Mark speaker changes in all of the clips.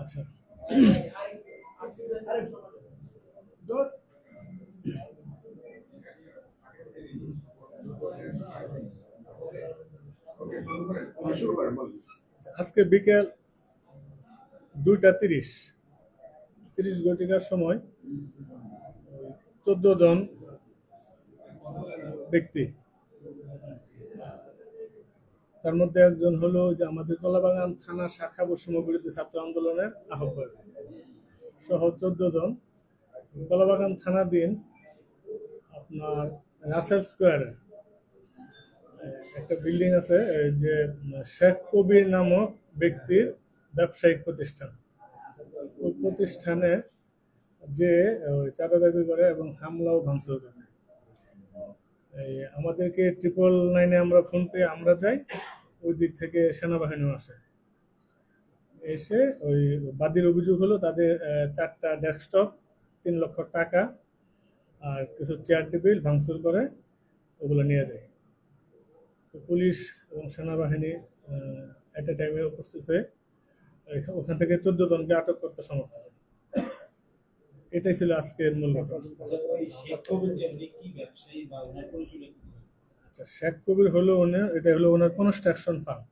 Speaker 1: আচ্ছা, আজকে বিকেল 2:30 ঘটিকার সময় 14 জন ব্যক্তি, তার মধ্যে একজন হলো যে আমাদের কলাবাগান থানা শাখা বৈষম্য বিরোধী ছাত্র আন্দোলনের আহ্বায়ক সহ 14 জন কলাবাগান থানাধীন আপনার রাসেল স্কোয়ারে একটা বিল্ডিং আছে, যে শেখ কবির নামক ব্যক্তির ব্যবসায়িক প্রতিষ্ঠান, ওই প্রতিষ্ঠানে যে চাঁদা দাবি করে এবং হামলা ও ভাঙচুর করে। আমাদেরকে 999-এ আমরা ফোন পেয়ে আমরা যাই, ওই দিক থেকে সেনাবাহিনীও আসে। এসে ওই বাদীর অভিযোগ হলো তাদের 4টা ডেস্কটপ, 3 লক্ষ টাকা আর কিছু চেয়ার টেবিল ভাঙচুর করে ওগুলো নিয়ে যায়। তো পুলিশ এবং সেনাবাহিনী এট এ টাইমে উপস্থিত হয়ে ওখান থেকে 14 জনকে আটক করতে সমর্থ হয়। এটাই ছিল আজকের মূল ঘটনা। আচ্ছা, শেখ কবির হলো এটা হলো ওনার কনস্ট্রাকশন ফার্ম,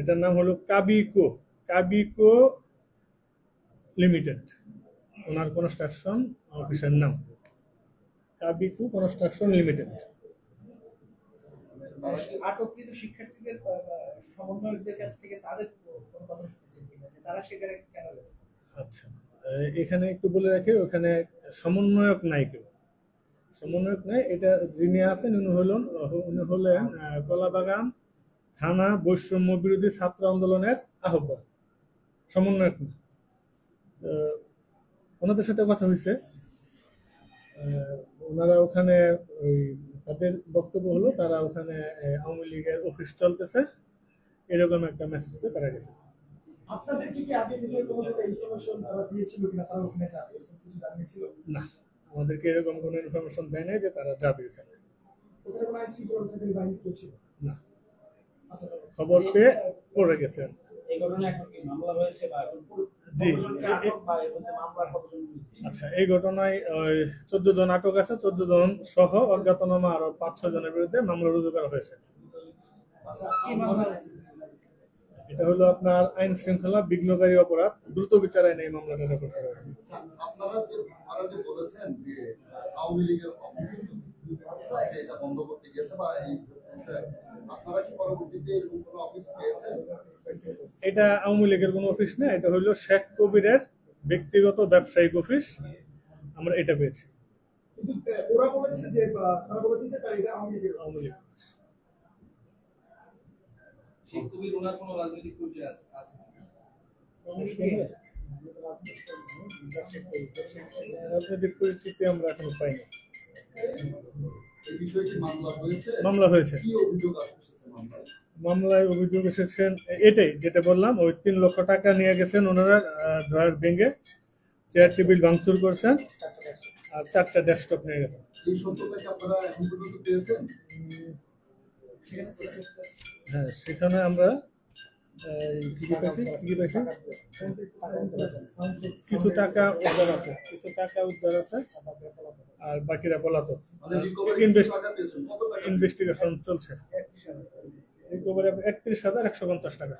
Speaker 1: এটার নাম হলো কাবিকো লিমিটেড। ওনার কনস্ট্রাকশন অফিসের নাম কাবিকো কনস্ট্রাকশন লিমিটেড।
Speaker 2: আটককৃত শিক্ষার্থীদের সমন্বয়কদের কাছ থেকে তাদের কোনো কথা শুনেছেন কিনা যে তারা সেখানে কেন গেছে?
Speaker 1: আচ্ছা, এখানে একটু বলে রাখি, ওখানে সমন্বয়ক নাই, সমন্বয়ক নাই। এটা যিনি আছেন উনি হলেন কলাবাগান থানা বৈষম্য বিরোধী ছাত্র আন্দোলনের আহ্বায়ক, সমন্বয়ক না। ওনাদের সাথে কথা হয়েছে, ওনারা ওখানে ওই তাদের বক্তব্য হলো তারা ওখানে আওয়ামী লীগের অফিস চলতেছে এরকম একটা মেসেজ দিয়ে তারা গেছে।
Speaker 2: আপনাদের কি আগে থেকে কোনো ইনফরমেশন তারা দিয়েছিল কিনা তারা ওখানে যাবে কিছু জানিয়েছিল?
Speaker 1: না, আমাদেরকে এরকম কোনো ইনফরমেশন দেয় নাই যে তারা যাবে ওখানে।
Speaker 2: ওখানে কোনো আইনশৃঙ্খলা বাহিনী কেউ ছিল
Speaker 1: না, খবর পেয়ে পড়ে গেছে।
Speaker 2: এই ঘটনা এখন কি মামলা হয়েছে বা
Speaker 1: জি, আচ্ছা, এই ঘটনায় 14 জন আটক আছে, 14 জন সহ অজ্ঞাতনামা আরো 5-6 জনের বিরুদ্ধে মামলা রুজু করা হয়েছে। এটা হলো আপনার আইন শৃঙ্খলা বিঘ্নকারী অপরাধ দ্রুত বিচার আইনে এই মামলাটা রেকর্ড করা হয়েছে।
Speaker 3: আপনারা যে বলেছেন যে আওয়ামী লীগের অফিস এটা বন্ধ করতে গেছে বা আপনারা কি পরবর্তীতে এরকম কোনো অফিস পেয়েছেন?
Speaker 1: এটা আওয়ামী লীগের কোনো অফিস না, এটা হলো শেখ কবিরের ব্যক্তিগত ব্যবসায়িক অফিস, আমরা এটা পেয়েছি।
Speaker 2: কিন্তু ওরা বলেছে যে তারা বলেছে যে এটা আওয়ামী লীগের
Speaker 1: অফিস।
Speaker 2: শেখ কবির ওনার কোনো রাজনৈতিক পরিচয় আছে?
Speaker 1: রাজনৈতিক পরিচিতি আমরা এখনো পাইনি।
Speaker 3: মামলা হয়েছে।
Speaker 1: মামলায় অভিযোগ এসেছেন এটাই যেটা বললাম, ওই 3 লক্ষ টাকা নিয়ে গেছেন ওনারা, ড্রয়ার ভেঙে চেয়ার টেবিল ভাঙচুর করছেন আর 4টা ডেস্কটপ নিয়ে গেছেন। হ্যাঁ, সেখানে আমরা কিছু টাকা উদ্ধার আছে আর বাকিরা পলাতক। ইনভেস্টিগেশন চলছে। রিকভারি 31,150 টাকা।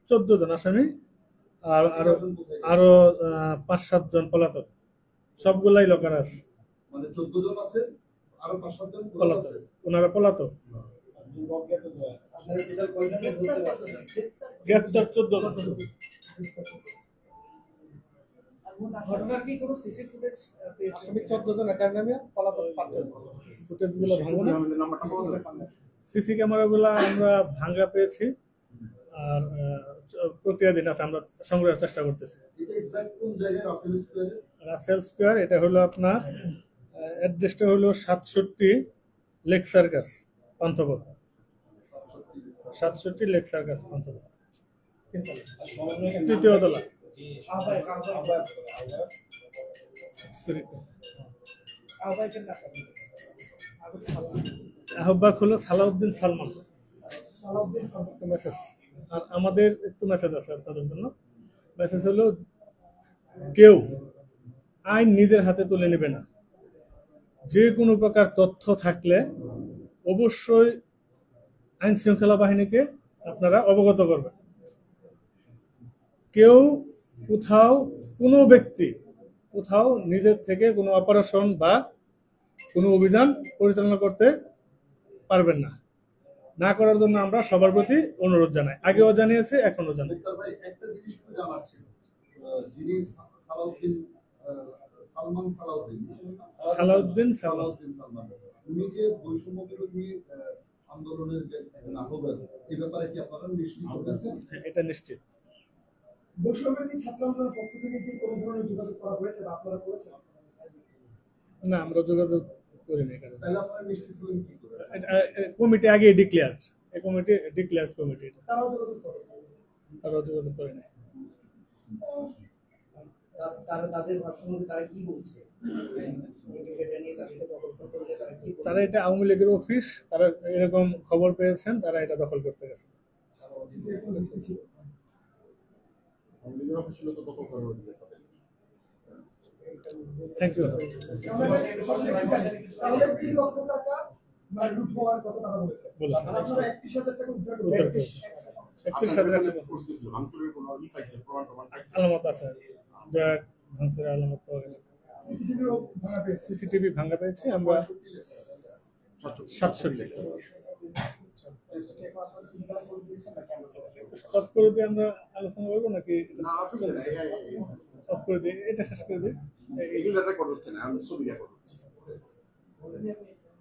Speaker 1: 14 জন আসামি আর আরো 5-7 জন পলাতক, সবগুলাই লকার আছে।
Speaker 3: মানে 14 জন আছে, আরো 5-7 জন
Speaker 1: পলাতক, ওনারা পলাতক। গ্রেফতার 14 জন।
Speaker 2: ঘটনার কি কোনো সিসি ফুটেজ পেয়েছেন?
Speaker 1: 14 জন একার নামে পলাতক 5 জন। ফুটেজগুলো ভাঙা না, সিসি ক্যামেরাগুলো আমরা ভাঙা পেয়েছি আর প্রক্রিয়াধীন আছে, আমরা সংগ্রহের চেষ্টা করতেছি।
Speaker 3: এটা এক্সাক্ট কোন জায়গায়?
Speaker 1: Russell Square. এটা হলো আপনার অ্যাড্রেসটা হলো 67 lake circus Panthapath, 67 lake circus Panthapath, 3য় তলা। আহ্বায়ক হলো সালাউদ্দিন সালমান।
Speaker 2: সালাউদ্দিন সালমান।
Speaker 1: একটা মেসেজ, আর আমাদের একটু মেসেজ আছে আপনাদের জন্য। মেসেজ হলো, কেউ আইন নিজের হাতে তুলে নেবে না। যে কোনো প্রকার তথ্য থাকলে অবশ্যই আইন শৃঙ্খলা বাহিনীকে আপনারা অবগত করবেন। কেউ কোথাও কোনো ব্যক্তি কোথাও নিজের থেকে কোনো অপারেশন বা কোনো অভিযান পরিচালনা করতে পারবেন না। না করার জন্য আমরা সবার প্রতি অনুরোধ জানাই, আগেও জানিয়েছি, এখনো জানাই।
Speaker 3: মুক্তার ভাই, একটা জিনিস তো জানার ছিল, যিনি সালাউদ্দিন সালমান
Speaker 1: সালাউদ্দিন সালমান
Speaker 3: সালাউদ্দিন সালমান, উনি যে বৈষম্য বিরোধী আন্দোলনের যে একজন আহ্বায়ক, এই ব্যাপারে কি আপনারা নিশ্চিত হয়েছেন?
Speaker 1: এটা নিশ্চিত।
Speaker 2: বৈষম্যবিরোধী ছাত্র আন্দোলনের পক্ষ থেকে কি কোনো ধরনের যোগাযোগ করা হয়েছে বা আপনারা করেছেন?
Speaker 1: না, আমরা যোগাযোগ করিনি।
Speaker 3: তাহলে আপনারা নিশ্চিত হলেন কি করে?
Speaker 1: কমিটি আগে ডিক্লেয়ার, এই কমিটি ডিক্লেয়ার কমিটি,
Speaker 2: তারাও যোগাযোগ করে।
Speaker 1: তারাও যোগাযোগ করেনি।
Speaker 2: তাদের ভাষ্য মধ্যে তারা কি বলছে সেটা নিয়ে তাদের কাছে অবস্থান করলে তারা কি বলছে?
Speaker 1: তারা এটা আওয়ামী লীগের অফিস, তারা এরকম খবর পেয়েছেন, তারা এটা দখল করতে গেছে। Thank you.
Speaker 2: তাহলে 3 লক্ষ টাকা লুট হওয়ার কথা তারা বলেছে।
Speaker 1: বলেছে।
Speaker 2: আর আপনারা 31,000 টাকা উদ্ধার
Speaker 1: উদ্ধার
Speaker 2: করেছেন।
Speaker 1: করেছে। 31,000 আলামত আছে, ভাঙচুরের আলামত পাওয়া গেছে।
Speaker 2: সিসিটিভিও ভাঙা পেয়েছে।
Speaker 1: সিসিটিভি ভাঙা পেয়েছি আমরা 67। স্টপ করে দিয়ে আমরা আলোচনা করবো নাকি স্টপ করে দিয়ে এটা শেষ করে দিই?
Speaker 4: এগুলো রেকর্ড হচ্ছে না, আমি ছবি রেকর্ড হচ্ছে।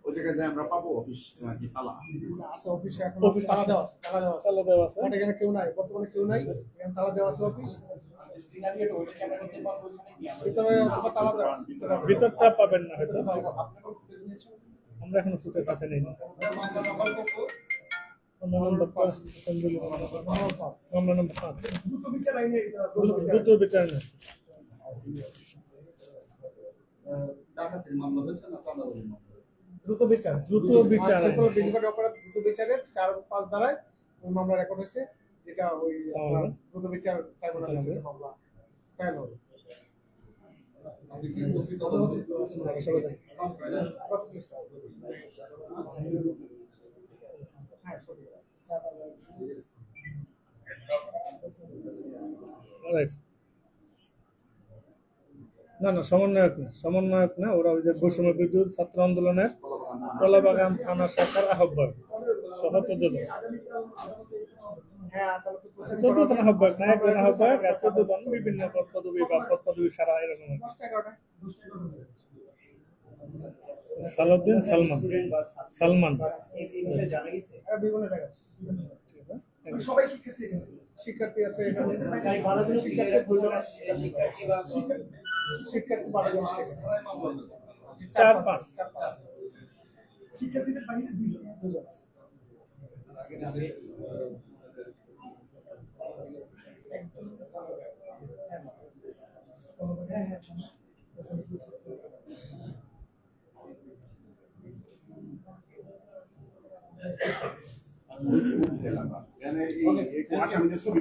Speaker 4: ওই জায়গায় যে আমরা পাবো অফিস নাকি তালা
Speaker 2: আছে অফিসে এখন
Speaker 1: অফিস
Speaker 2: তালা দেওয়া আছে, তালা দেওয়া আছে।
Speaker 1: তালা দেওয়া আছে।
Speaker 2: আমাদের এখানে কেউ নাই, বর্তমানে কেউ নাই, এখানে তালা দেওয়া আছে অফিস। ভিতরে অথবা তালা দেওয়া।
Speaker 1: ভিতরটা পাবেন না হয়তো, আমরা এখন ফুটেজ হাতে নেই না।
Speaker 3: মামলা নাম্বার কত?
Speaker 1: মামলা নাম্বার 5। মামলা নাম্বার 5।
Speaker 2: দ্রুত বিচার আইনে
Speaker 1: দ্রুত বিচার নেই।
Speaker 3: ডাকাতির মামলা হয়েছে না চাঁদাবাজির মামলা হয়েছে?
Speaker 2: দ্রুত বিচার।
Speaker 1: দ্রুত বিচার আইনে।
Speaker 2: সকল বেনিফিট অপরাধ দ্রুত বিচারের 4-5 ধারায় ওই মামলা রেকর্ড হয়েছে, যেটা ওই আপনার দ্রুত বিচার ট্রাইব্যুনালে মামলা ট্রায়াল হবে।
Speaker 3: আপনি কি ওসি
Speaker 2: তবে হচ্ছে তো
Speaker 1: সবাই
Speaker 2: রফিকুল ইসলাম। হ্যাঁ, সঠিক।
Speaker 1: রাইট। না না, সমন্বয়ক না, ওরা ওই যে বৈষম্য বিরোধী ছাত্র আন্দোলনের কলাবাগান থানা শাখার আহ্বায়ক সহ 14 জন।
Speaker 2: হ্যাঁ, তাহলে তো প্রসেস
Speaker 1: 14 জন আহ্বায়ক, না একজন আহ্বায়ক, আর 14 জন বিভিন্ন পদ পদবি বা পদ পদবি সারা এরকম।
Speaker 2: 10-11টা
Speaker 1: সালাউদ্দিন সালমান।
Speaker 2: এই বিষয়ে জানা গেছে আর বিভিন্ন জায়গায় সবাই শিক্ষার্থী আছে এখানে, 12 জন শিক্ষার্থী, 2 জন শিক্ষার্থী বা শিক্ষার্থী 12 জন আছে।
Speaker 3: থানায় মামলা হয়েছে।
Speaker 1: 4-5
Speaker 2: শিক্ষার্থীদের বাইরে 2 জন আছে। হ্যাঁ হ্যাঁ
Speaker 4: আসামিদের ছবি